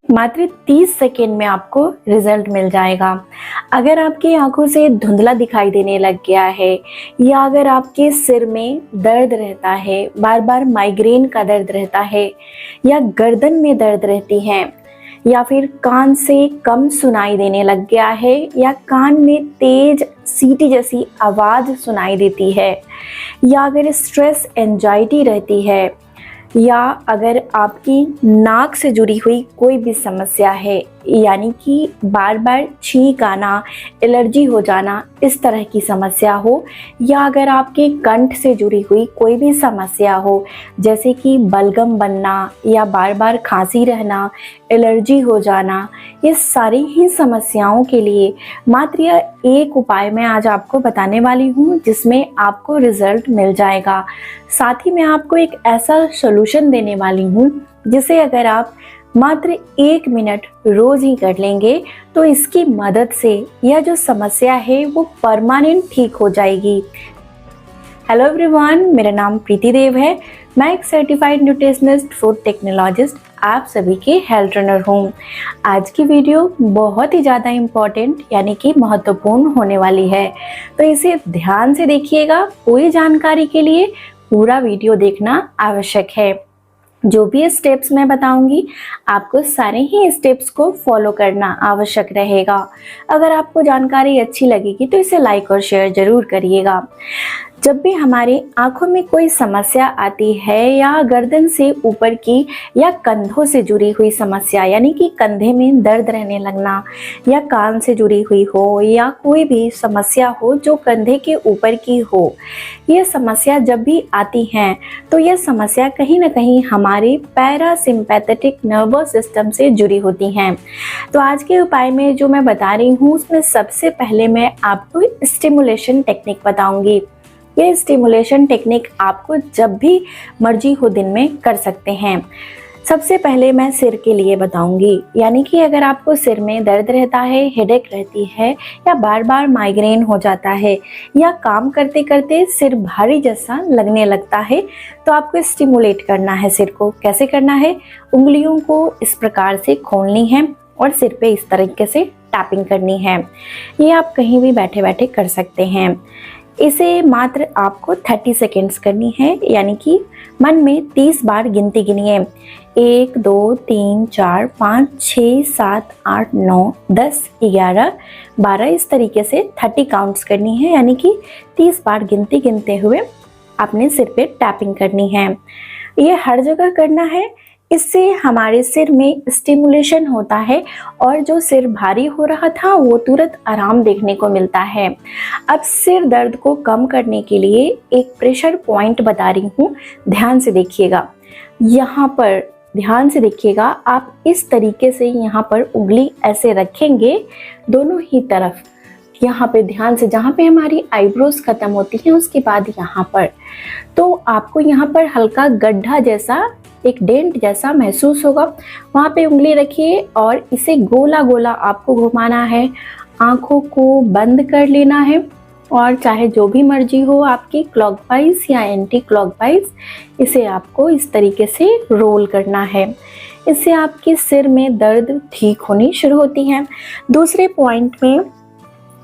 मात्र 30 सेकेंड में आपको रिजल्ट मिल जाएगा। अगर आपकी आंखों से धुंधला दिखाई देने लग गया है, या अगर आपके सिर में दर्द रहता है, बार बार माइग्रेन का दर्द रहता है, या गर्दन में दर्द रहती है, या फिर कान से कम सुनाई देने लग गया है, या कान में तेज सीटी जैसी आवाज़ सुनाई देती है, या अगर स्ट्रेस एंजाइटी रहती है, या अगर आपकी नाक से जुड़ी हुई कोई भी समस्या है, यानी कि बार बार छींक आना, एलर्जी हो जाना, इस तरह की समस्या हो, या अगर आपके कंठ से जुड़ी हुई कोई भी समस्या हो, जैसे कि बलगम बनना या बार बार खांसी रहना, एलर्जी हो जाना, ये सारी ही समस्याओं के लिए मात्र यह एक उपाय मैं आज आपको बताने वाली हूँ, जिसमें आपको रिजल्ट मिल जाएगा। साथ ही मैं आपको एक ऐसा सॉल्यूशन देने वाली हूँ जिसे अगर आप मात्र 1 मिनट रोज ही कर लेंगे तो इसकी मदद से यह जो समस्या है वो परमानेंट ठीक हो जाएगी। हेलो एवरीवन, मेरा नाम प्रीति देव है। मैं एक सर्टिफाइड न्यूट्रिशनिस्ट, फूड टेक्नोलॉजिस्ट, आप सभी के हेल्थ ट्रेनर हूँ। आज की वीडियो बहुत ही ज़्यादा इम्पॉर्टेंट यानी कि महत्वपूर्ण होने वाली है, तो इसे ध्यान से देखिएगा। पूरी जानकारी के लिए पूरा वीडियो देखना आवश्यक है। जो भी स्टेप्स मैं बताऊंगी आपको सारे ही स्टेप्स को फॉलो करना आवश्यक रहेगा। अगर आपको जानकारी अच्छी लगेगी तो इसे लाइक और शेयर जरूर करिएगा। जब भी हमारी आंखों में कोई समस्या आती है, या गर्दन से ऊपर की या कंधों से जुड़ी हुई समस्या, यानी कि कंधे में दर्द रहने लगना, या कान से जुड़ी हुई हो, या कोई भी समस्या हो जो कंधे के ऊपर की हो, यह समस्या जब भी आती है तो यह समस्या कहीं ना कहीं हमारे पैरासिम्पैथेटिक नर्वस सिस्टम से जुड़ी होती हैं। तो आज के उपाय में जो मैं बता रही हूँ उसमें सबसे पहले मैं आपको स्टिमुलेशन टेक्निक बताऊंगी। ये स्टिमुलेशन टेक्निक आपको जब भी मर्जी हो दिन में कर सकते हैं। सबसे पहले मैं सिर के लिए बताऊंगी, यानी कि अगर आपको सिर में दर्द रहता है, हेडेक रहती है, या बार बार माइग्रेन हो जाता है, या काम करते करते सिर भारी जैसा लगने लगता है, तो आपको स्टिमुलेट करना है। सिर को कैसे करना है? उंगलियों को इस प्रकार से खोलनी है और सिर पे इस तरीके से टैपिंग करनी है। ये आप कहीं भी बैठे बैठे कर सकते हैं। इसे मात्र आपको 30 सेकेंड्स करनी है, यानी कि मन में 30 बार गिनती गिनिए। 1 2 3 4 5 6 7 8 9 10 11 12 इस तरीके से 30 काउंट्स करनी है, यानी कि 30 बार गिनती गिनते हुए अपने सिर पे टैपिंग करनी है। ये हर जगह करना है। इससे हमारे सिर में स्टिमुलेशन होता है और जो सिर भारी हो रहा था वो तुरंत आराम देखने को मिलता है। अब सिर दर्द को कम करने के लिए एक प्रेशर पॉइंट बता रही हूँ, ध्यान से देखिएगा। यहाँ पर ध्यान से देखिएगा, आप इस तरीके से यहाँ पर उंगली ऐसे रखेंगे दोनों ही तरफ। यहाँ पे ध्यान से, जहाँ पे हमारी आईब्रोज खत्म होती हैं उसके बाद यहाँ पर, तो आपको यहाँ पर हल्का गड्ढा जैसा, एक डेंट जैसा महसूस होगा। वहाँ पे उंगली रखिए और इसे गोला गोला आपको घुमाना है। आंखों को बंद कर लेना है और चाहे जो भी मर्जी हो आपकी, क्लॉकवाइज या एंटी क्लॉकवाइज, इसे आपको इस तरीके से रोल करना है। इससे आपके सिर में दर्द ठीक होनी शुरू होती है। दूसरे पॉइंट में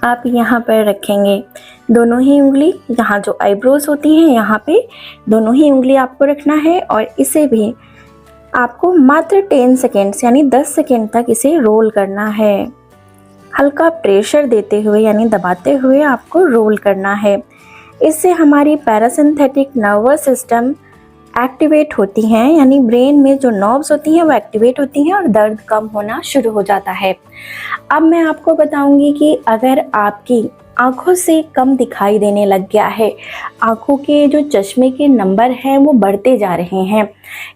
आप यहाँ पर रखेंगे दोनों ही उंगली, यहाँ जो आईब्रोज होती हैं यहाँ पे दोनों ही उंगली आपको रखना है, और इसे भी आपको मात्र 10 सेकेंड्स यानी 10 सेकेंड तक इसे रोल करना है। हल्का प्रेशर देते हुए यानी दबाते हुए आपको रोल करना है। इससे हमारी पैरासिम्पैथेटिक नर्वस सिस्टम एक्टिवेट होती हैं, यानी ब्रेन में जो नर्व्स होती हैं वो एक्टिवेट होती हैं और दर्द कम होना शुरू हो जाता है। अब मैं आपको बताऊंगी कि अगर आपकी आंखों से कम दिखाई देने लग गया है, आंखों के जो चश्मे के नंबर हैं वो बढ़ते जा रहे हैं,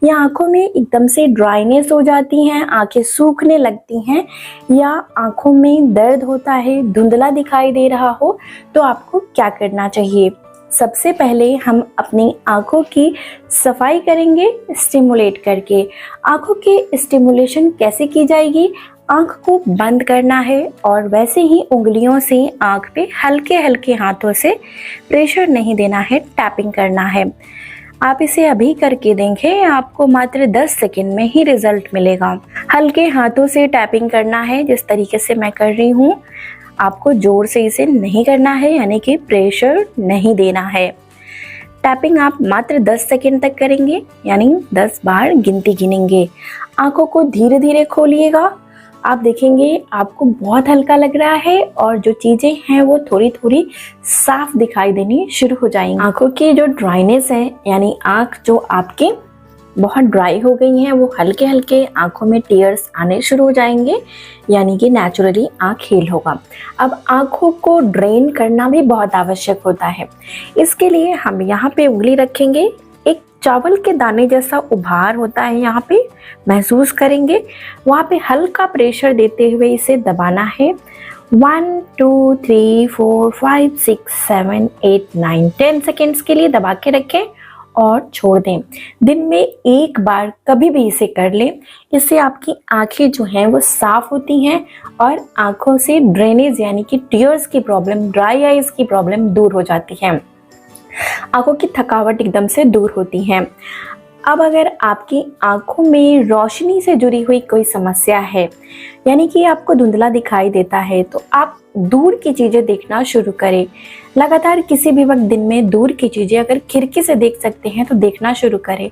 या आंखों में एकदम से ड्राइनेस हो जाती हैं, आंखें सूखने लगती हैं, या आंखों में दर्द होता है, धुंधला दिखाई दे रहा हो, तो आपको क्या करना चाहिए? सबसे पहले हम अपनी आंखों की सफाई करेंगे स्टिमुलेट करके। आंखों के स्टिमुलेशन कैसे की जाएगी? आंख को बंद करना है और वैसे ही उंगलियों से आंख पे हल्के हल्के हाथों से प्रेशर नहीं देना है, टैपिंग करना है। आप इसे अभी करके देखें, आपको मात्र 10 सेकंड में ही रिजल्ट मिलेगा। हल्के हाथों से टैपिंग करना है, जिस तरीके से मैं कर रही हूँ। आपको जोर से इसे नहीं करना है, यानी कि प्रेशर नहीं देना है। टैपिंग आप मात्र 10 सेकंड तक करेंगे, यानी 10 बार गिनती गिनेंगे। आंखों को धीरे धीरे खोलिएगा। आप देखेंगे आपको बहुत हल्का लग रहा है और जो चीज़ें हैं वो थोड़ी थोड़ी साफ दिखाई देनी शुरू हो जाएंगी। आंखों की जो ड्राइनेस है, यानी आंख जो आपकी बहुत ड्राई हो गई हैं, वो हल्के हल्के आंखों में टीयर्स आने शुरू हो जाएंगे, यानी कि नेचुरली आंख हील होगा। अब आंखों को ड्रेन करना भी बहुत आवश्यक होता है। इसके लिए हम यहाँ पे उंगली रखेंगे, एक चावल के दाने जैसा उभार होता है, यहाँ पे महसूस करेंगे। वहाँ पे हल्का प्रेशर देते हुए इसे दबाना है। 1 2 3 4 5 6 7 8 9 10 सेकेंड्स के लिए दबा के रखें और छोड़ दें। दिन में एक बार कभी भी इसे कर लें। इससे आपकी आंखें जो हैं वो साफ होती हैं और आंखों से ड्रेनेज यानी कि टीयर्स की प्रॉब्लम, ड्राई आइज की प्रॉब्लम दूर हो जाती है। आंखों की थकावट एकदम से दूर होती है। अब अगर आपकी आंखों में रोशनी से जुड़ी हुई कोई समस्या है, यानी कि आपको धुंधला दिखाई देता है, तो आप दूर की चीज़ें देखना शुरू करें। लगातार किसी भी वक्त दिन में दूर की चीज़ें अगर खिड़की से देख सकते हैं तो देखना शुरू करें।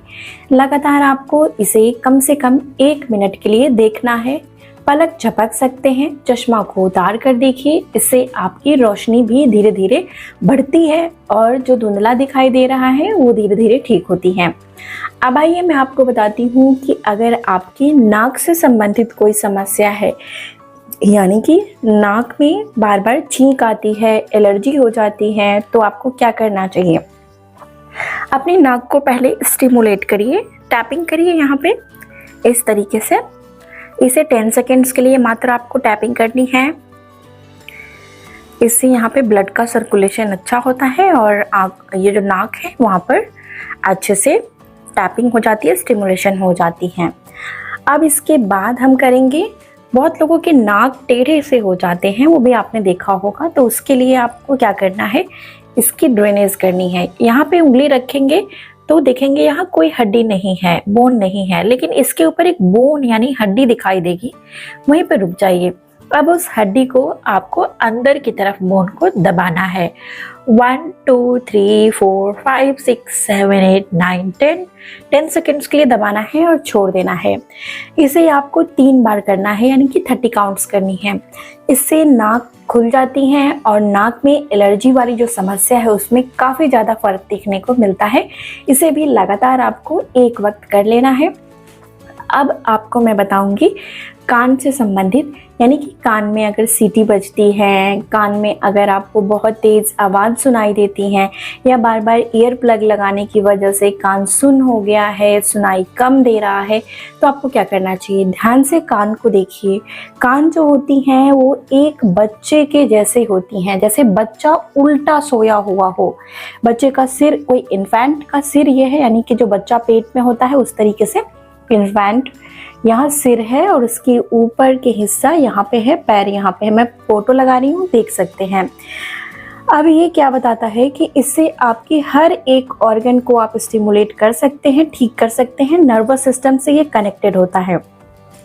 लगातार आपको इसे कम से कम 1 मिनट के लिए देखना है। पलक झपक सकते हैं, चश्मा को उतार कर देखिए। इससे आपकी रोशनी भी धीरे धीरे बढ़ती है और जो धुंधला दिखाई दे रहा है वो धीरे धीरे ठीक होती है। अब आइए मैं आपको बताती हूँ कि अगर आपकी नाक से संबंधित कोई समस्या है, यानी कि नाक में बार बार छींक आती है, एलर्जी हो जाती है, तो आपको क्या करना चाहिए। अपनी नाक को पहले स्टिमुलेट करिए, टैपिंग करिए यहाँ पे इस तरीके से। इसे 10 सेकेंड्स के लिए मात्र आपको टैपिंग करनी है। इससे यहाँ पे ब्लड का सर्कुलेशन अच्छा होता है और ये जो नाक है वहाँ पर अच्छे से टैपिंग हो जाती है, स्टिमुलेशन हो जाती है। अब इसके बाद हम करेंगे, बहुत लोगों के नाक टेढ़े से हो जाते हैं, वो भी आपने देखा होगा, तो उसके लिए आपको क्या करना है, इसकी ड्रेनेज करनी है। यहाँ पे उंगली रखेंगे तो देखेंगे यहाँ कोई हड्डी नहीं है, बोन नहीं है, लेकिन इसके ऊपर एक बोन यानी हड्डी दिखाई देगी। वहीं पर रुक जाइए। अब उस हड्डी को आपको अंदर की तरफ बोन को दबाना है। 1 2 3 4 5 6 7 8 9 10 सेकेंड्स के लिए दबाना है और छोड़ देना है। इसे आपको 3 बार करना है, यानी कि 30 काउंट्स करनी है। इससे नाक खुल जाती हैं और नाक में एलर्जी वाली जो समस्या है उसमें काफ़ी ज़्यादा फर्क देखने को मिलता है। इसे भी लगातार आपको एक वक्त कर लेना है। अब आपको मैं बताऊंगी कान से संबंधित, यानी कि कान में अगर सीटी बजती है, कान में अगर आपको बहुत तेज़ आवाज़ सुनाई देती है या बार बार ईयर प्लग लगाने की वजह से कान सुन हो गया है, सुनाई कम दे रहा है, तो आपको क्या करना चाहिए। ध्यान से कान को देखिए। कान जो होती हैं वो एक बच्चे के जैसे होती हैं, जैसे बच्चा उल्टा सोया हुआ हो। बच्चे का सिर, कोई इन्फेंट का सिर ये है, यानी कि जो बच्चा पेट में होता है उस तरीके से इन्फेंट यहाँ सिर है और उसके ऊपर के हिस्सा यहाँ पे है, पैर यहाँ पे है। मैं फोटो लगा रही हूँ, देख सकते हैं। अब ये क्या बताता है कि इससे आपकी हर एक ऑर्गन को आप स्टिमुलेट कर सकते हैं, ठीक कर सकते हैं। नर्वस सिस्टम से ये कनेक्टेड होता है।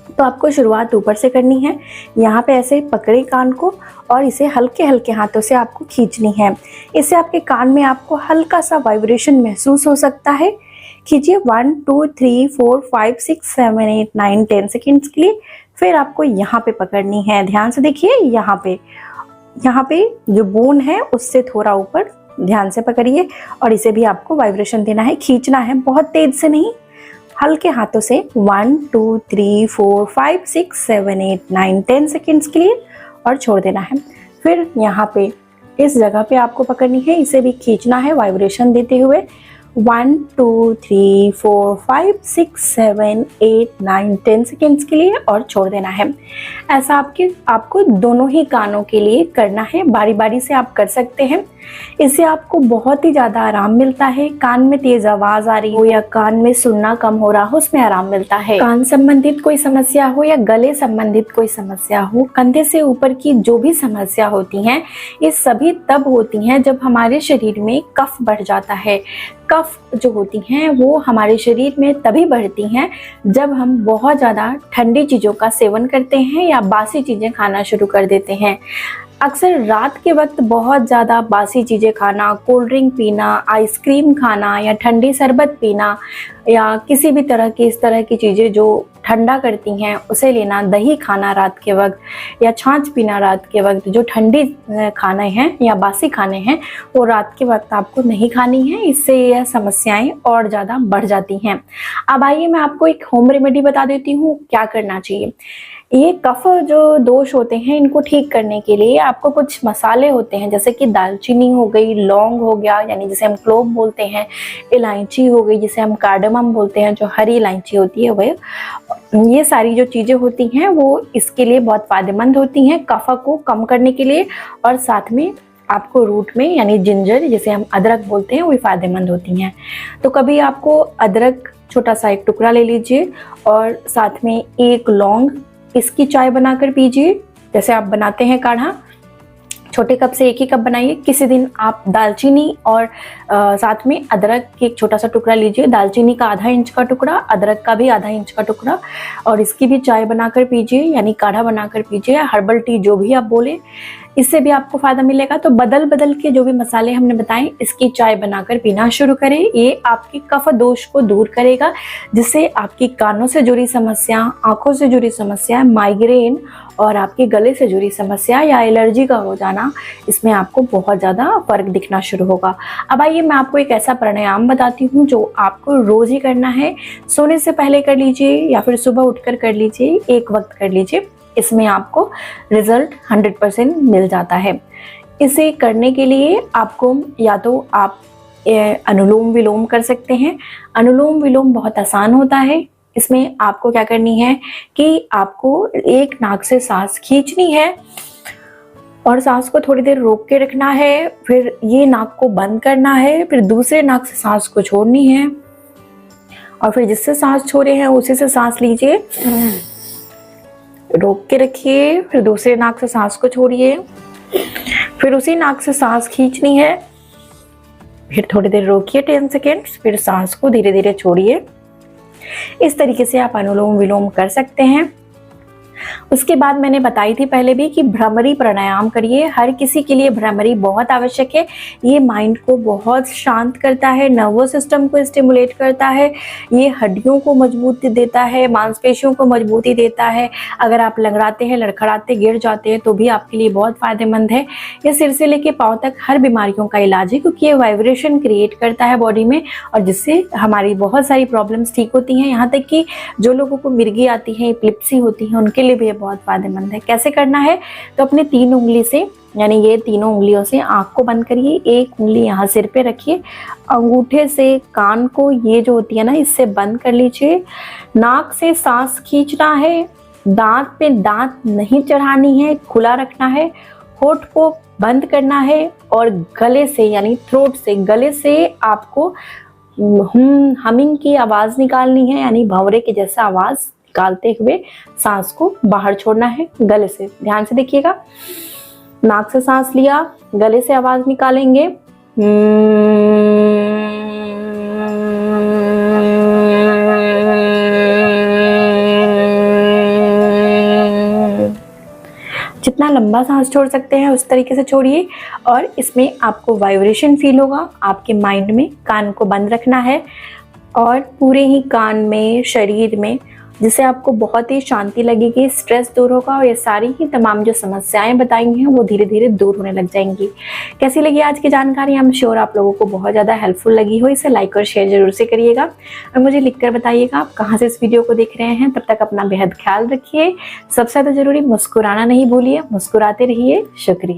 तो आपको शुरुआत ऊपर से करनी है। यहाँ पे ऐसे पकड़े कान को और इसे हल्के हल्के हाथों से आपको खींचनी है। इससे आपके कान में आपको हल्का सा वाइब्रेशन महसूस हो सकता है। खींचिए 1 2 3 4 5 6 7 8 9 10 सेकेंड्स के लिए। फिर आपको यहाँ पे पकड़नी है, ध्यान से देखिए। यहाँ पे जो बोन है उससे थोड़ा ऊपर ध्यान से पकड़िए और इसे भी आपको वाइब्रेशन देना है, खींचना है, बहुत तेज से नहीं, हल्के हाथों से। 1 2 3 4 5 6 7 8 9 10 सेकेंड्स के लिए और छोड़ देना है। फिर यहाँ पे इस जगह पे आपको पकड़नी है, इसे भी खींचना है वाइब्रेशन देते हुए। 1 2 3 4 5 6 7 8 9 10 सेकेंड्स के लिए और छोड़ देना है। ऐसा आपको दोनों ही कानों के लिए करना है, बारी बारी से आप कर सकते हैं। इससे आपको बहुत ही ज़्यादा आराम मिलता है। कान में तेज आवाज़ आ रही हो या कान में सुनना कम हो रहा हो, उसमें आराम मिलता है। कान संबंधित कोई समस्या हो या गले संबंधित कोई समस्या हो, कंधे से ऊपर की जो भी समस्या होती हैं, ये सभी तब होती हैं जब हमारे शरीर में कफ बढ़ जाता है। कफ जो होती हैं वो हमारे शरीर में तभी बढ़ती हैं जब हम बहुत ज़्यादा ठंडी चीज़ों का सेवन करते हैं या बासी चीज़ें खाना शुरू कर देते हैं। अक्सर रात के वक्त बहुत ज़्यादा बासी चीज़ें खाना, कोल्ड ड्रिंक पीना, आइसक्रीम खाना या ठंडी शरबत पीना या किसी भी तरह की इस तरह की चीज़ें जो ठंडा करती हैं उसे लेना, दही खाना रात के वक्त या छाछ पीना रात के वक्त, जो ठंडी खाने हैं या बासी खाने हैं वो रात के वक्त आपको नहीं खानी है। इससे यह समस्याएं और ज़्यादा बढ़ जाती हैं। अब आइए मैं आपको एक होम रेमेडी बता देती हूँ क्या करना चाहिए। ये कफ जो दोष होते हैं इनको ठीक करने के लिए आपको कुछ मसाले होते हैं, जैसे कि दालचीनी हो गई, लौंग हो गया यानी जिसे हम क्लोव बोलते हैं, इलायची हो गई जिसे हम कार्डमम बोलते हैं, जो हरी इलायची होती है वह, ये सारी जो चीज़ें होती हैं वो इसके लिए बहुत फ़ायदेमंद होती हैं कफ को कम करने के लिए। और साथ में आपको रूट में यानी जिंजर जिसे हम अदरक बोलते हैं वो फ़ायदेमंद होती हैं। तो कभी आपको अदरक छोटा सा एक टुकड़ा ले लीजिए और साथ में एक लौंग, इसकी चाय बनाकर पीजिए। जैसे आप बनाते हैं काढ़ा, छोटे कप से 1 ही कप बनाइए। किसी दिन आप दालचीनी और साथ में अदरक की एक छोटा सा टुकड़ा लीजिए, दालचीनी का आधा इंच का टुकड़ा, अदरक का भी आधा इंच का टुकड़ा, और इसकी भी चाय बनाकर पीजिए यानी काढ़ा बनाकर पीजिए, हर्बल टी जो भी आप बोले, इससे भी आपको फ़ायदा मिलेगा। तो बदल बदल के जो भी मसाले हमने बताए इसकी चाय बनाकर पीना शुरू करें। ये आपके कफ दोष को दूर करेगा, जिससे आपकी कानों से जुड़ी समस्या, आँखों से जुड़ी समस्या, माइग्रेन और आपके गले से जुड़ी समस्या या एलर्जी का हो जाना, इसमें आपको बहुत ज़्यादा फ़र्क दिखना शुरू होगा। अब आइए मैं आपको एक ऐसा प्राणायाम बताती हूँ जो आपको रोज़ ही करना है। सोने से पहले कर लीजिए या फिर सुबह उठकर कर लीजिए, एक वक्त कर लीजिए। इसमें आपको रिजल्ट 100% मिल जाता है। इसे करने के लिए आपको या तो आप अनुलोम विलोम कर सकते हैं। अनुलोम विलोम बहुत आसान होता है। इसमें आपको क्या करनी है कि आपको एक नाक से सांस खींचनी है और सांस को थोड़ी देर रोक के रखना है, फिर ये नाक को बंद करना है, फिर दूसरे नाक से सांस को छोड़नी है और फिर जिससे सांस छोड़े हैं उसी से सांस लीजिए, रोक के रखिए, फिर दूसरे नाक से सांस को छोड़िए, फिर उसी नाक से सांस खींचनी है, फिर थोड़ी देर रोकिए 10 सेकेंड, फिर सांस को धीरे धीरे छोड़िए। इस तरीके से आप अनुलोम विलोम कर सकते हैं। उसके बाद मैंने बताई थी पहले भी कि भ्रामरी प्राणायाम करिए। हर किसी के लिए भ्रामरी बहुत आवश्यक है। ये माइंड को बहुत शांत करता है, नर्वस सिस्टम को स्टिमुलेट करता है, ये हड्डियों को मजबूती देता है, मांसपेशियों को मजबूती देता है। अगर आप लंगड़ाते हैं, लड़खड़ाते गिर जाते हैं तो भी आपके लिए बहुत फ़ायदेमंद है। ये सिर से लेके पाँव तक हर बीमारियों का इलाज है, क्योंकि ये वाइब्रेशन क्रिएट करता है बॉडी में और जिससे हमारी बहुत सारी प्रॉब्लम्स ठीक होती हैं। यहाँ तक कि जो लोगों को मिर्गी आती है, एपिलेप्सी होती है, उनके लिए भी ये बहुत फायदेमंद है। कैसे करना है, तो अपने 3 उंगली से यानी ये तीनों उंगलियों से आँख को बंद करिए, एक उंगली यहाँ सिर पे रखिए, अंगूठे से कान को ये जो होती है ना इससे बंद कर लीजिए। नाक से सांस खींचना है, दांत पे दांत नहीं चढ़ानी है, खुला रखना है, होठ को बंद करना है और गले से यानी थ्रोट से, गले से आपको हमिंग की आवाज़ निकालनी है, यानी भंवरे के जैसा आवाज़ निकालते हुए सांस को बाहर छोड़ना है गले से। ध्यान से देखिएगा, नाक से सांस लिया, गले से आवाज निकालेंगे जितना लंबा सांस छोड़ सकते हैं उस तरीके से छोड़िए और इसमें आपको वाइब्रेशन फील होगा आपके माइंड में। कान को बंद रखना है और पूरे ही कान में, शरीर में, जिससे आपको बहुत ही शांति लगेगी, स्ट्रेस दूर होगा और ये सारी ही तमाम जो समस्याएं बताई हैं वो धीरे धीरे दूर होने लग जाएंगी। कैसी लगी आज की जानकारी? हम श्योर आप लोगों को बहुत ज़्यादा हेल्पफुल लगी हो। इसे लाइक और शेयर जरूर से करिएगा और मुझे लिखकर बताइएगा आप कहाँ से इस वीडियो को देख रहे हैं। तब तक अपना बेहद ख्याल रखिए। सबसे ज़्यादा जरूरी मुस्कुराना नहीं भूलिए, मुस्कुराते रहिए। शुक्रिया।